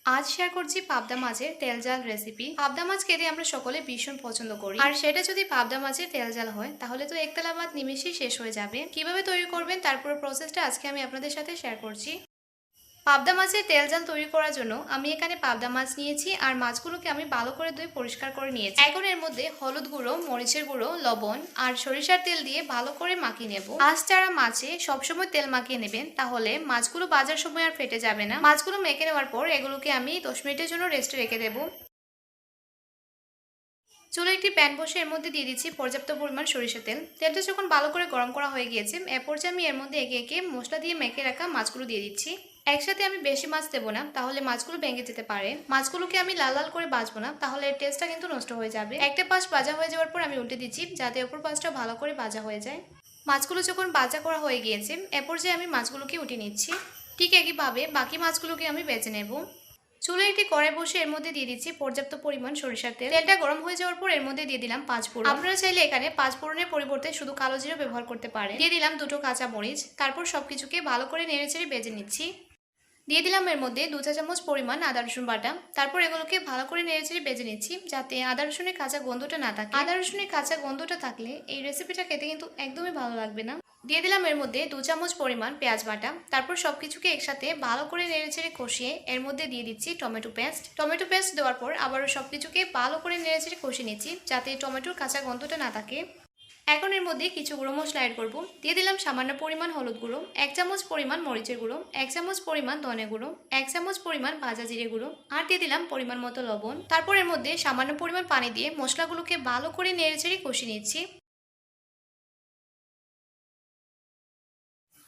আজ শেয়ার করছি পাবদা মাছের তেল জাল রেসিপি। পাবদা মাছ খেতে আমরা সকলে ভীষণ পছন্দ করি, আর সেটা যদি পাবদা মাছের তেল জাল হয় তাহলে তো একতলা ভাত নিমেষেই শেষ হয়ে যাবে। কিভাবে তৈরি করবেন তার পুরো প্রসেসটা আজকে আমি আপনাদের সাথে শেয়ার করছি। পাবদা মাছের তেল জাল তৈরি করার জন্য আমি এখানে পাবদা মাছ নিয়েছি, আর মাছগুলোকে আমি ভালো করে ধুয়ে পরিষ্কার করে নিয়েছি। এখন এর মধ্যে হলুদ গুঁড়ো, মরিচের গুঁড়ো, লবণ আর সরিষার তেল দিয়ে ভালো করে মাখিয়ে নেব। মাছ ছাড়া মাছে সবসময় তেল মাখিয়ে নেবেন, তাহলে মাছগুলো ভাজার সময় আর ফেটে যাবে না। মাছগুলো মেখে নেওয়ার পর এগুলোকে আমি 10 মিনিটের জন্য রেস্টে রেখে দেবো। চুলে একটি প্যান বসে এর মধ্যে দিয়ে দিচ্ছি পর্যাপ্ত পরিমাণ সরিষার তেল। তেলটা যখন ভালো করে গরম করা হয়ে গিয়েছে, এ পর্যায়ে আমি এর মধ্যে একে একে মশলা দিয়ে মেখে রাখা মাছগুলো দিয়ে দিচ্ছি। একসাথে আমি বেশি মাছ দেবো না, তাহলে মাছগুলো ভেঙে যেতে পারে। মাছগুলোকে আমি লাল লাল করে ভাজবো না, তাহলে এর টেস্টটা কিন্তু নষ্ট হয়ে যাবে। একটা পাশ ভাজা হয়ে যাওয়ার পর আমি উল্টে দিচ্ছি, যাতে অপর পাশটা ভালো করে ভাজা হয়ে যায়। মাছগুলো যখন ভাজা করা হয়ে গিয়েছে, এ পর্যায়ে আমি মাছগুলোকে উঠিয়ে নিচ্ছি। ঠিক একইভাবে বাকি মাছগুলোকে আমি বেছে নেব। চুলে একটি কড়াই বসে এর মধ্যে দিয়ে দিচ্ছি পর্যাপ্ত পরিমাণ সরিষার তেল। তেলটা গরম হয়ে যাওয়ার পর এর মধ্যে দিয়ে দিলাম 5 ফোড়ন। আপনারা চাইলে এখানে 5 ফোড়নের পরিবর্তে শুধু কালো জিরা ব্যবহার করতে পারেন। দিয়ে দিলাম 2টো কাঁচা মরিচ। তারপর সবকিছুকে ভালো করে নেড়েচেড়ে ভেজে নিচ্ছি। দিয়ে দিলাম এর মধ্যে 2 চা চামচ পরিমাণ আদা রসুন বাটা। তারপর এগুলোকে ভালো করে নেড়েচেড়ে ভেজে নিচ্ছি, যাতে আদা রসুনের কাঁচা গন্ধটা না থাকে। আদা রসুনের কাঁচা গন্ধটা থাকলে এই রেসিপিটা খেতে কিন্তু একদমই ভালো লাগবে না। দিয়ে দিলাম এর মধ্যে 2 চামচ পরিমাণ পেঁয়াজ বাটা। তারপর সবকিছুকে একসাথে ভালো করে নেড়েচেড়ে কষিয়ে এর মধ্যে দিয়ে দিচ্ছি টমেটো পেস্ট। টমেটো পেস্ট দেওয়ার পর আবারও সবকিছুকে ভালো করে নেড়েচেড়ে কষিয়ে নিচ্ছি, যাতে টমেটোর কাঁচা গন্ধটা না থাকে। এখন এর মধ্যে কিছু গুঁড়ো মশলা অ্যাড করব। দিয়ে দিলাম সামান্য পরিমাণ হলুদ গুঁড়ো, 1 চামচ পরিমাণ মরিচের গুঁড়ো, 1 চামচ পরিমাণ ধনে গুঁড়ো, 1 চামচ পরিমাণ ভাজা জিরে গুঁড়ো, আর দিয়ে দিলাম পরিমাণ মতো লবণ। তারপর এর মধ্যে সামান্য পরিমাণ পানি দিয়ে মশলাগুলোকে ভালো করে নেড়েচেড়ে কষিয়ে নিচ্ছি।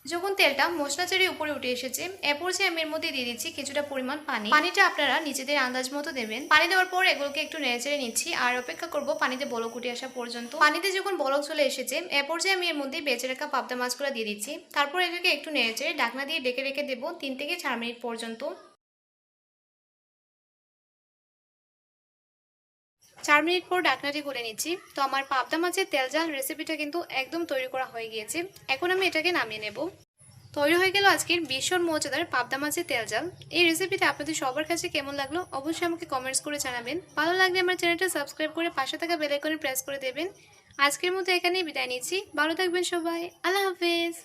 যখন তেলটা মশলা ছেড়ে উপরে উঠে এসেছে, এ পর্যায়ে আমি এর মধ্যে দিয়ে দিচ্ছি কিছুটা পরিমাণ পানি। পানিটা আপনারা নিজেদের আন্দাজ মতো দেবেন। পানি দেওয়ার পর এগুলোকে একটু নেড়েচেড়ে নিচ্ছি, আর অপেক্ষা করব পানিতে বলক উঠে আসা পর্যন্ত। পানিতে যখন বলক চলে এসেছে, এ পর্যায়ে আমি এর মধ্যে বেঁচে রাখা পাবদা মাছগুলো দিয়ে দিচ্ছি। তারপর এটাকে একটু নেড়েচেড়ে ঢাকনা দিয়ে ঢেকে রেখে দেবো 3 থেকে 4 মিনিট পর্যন্ত। 4 মিনিট পর ঢাকনাটি খুলে নিচ্ছি। তো আমার পাবদা মাছের তেল ঝাল রেসিপিটা কিন্তু একদম তৈরি করা হয়ে গিয়েছে। এখন আমি এটাকে নামিয়ে নেব। তৈরি হয়ে গেল আজকের ভীষণ মজাদার পাবদা মাছের তেল ঝাল। এই রেসিপিটা আপনাদের সবার কাছে কেমন লাগলো অবশ্যই আমাকে কমেন্টস করে জানাবেন। ভালো লাগলে আমার চ্যানেলটা সাবস্ক্রাইব করে পাশে থাকা বেল আইকনে প্রেস করে দেবেন। আজকের মতো এখানেই বিদায় নিচ্ছি। ভালো থাকবেন সবাই। আল্লাহ হাফেজ।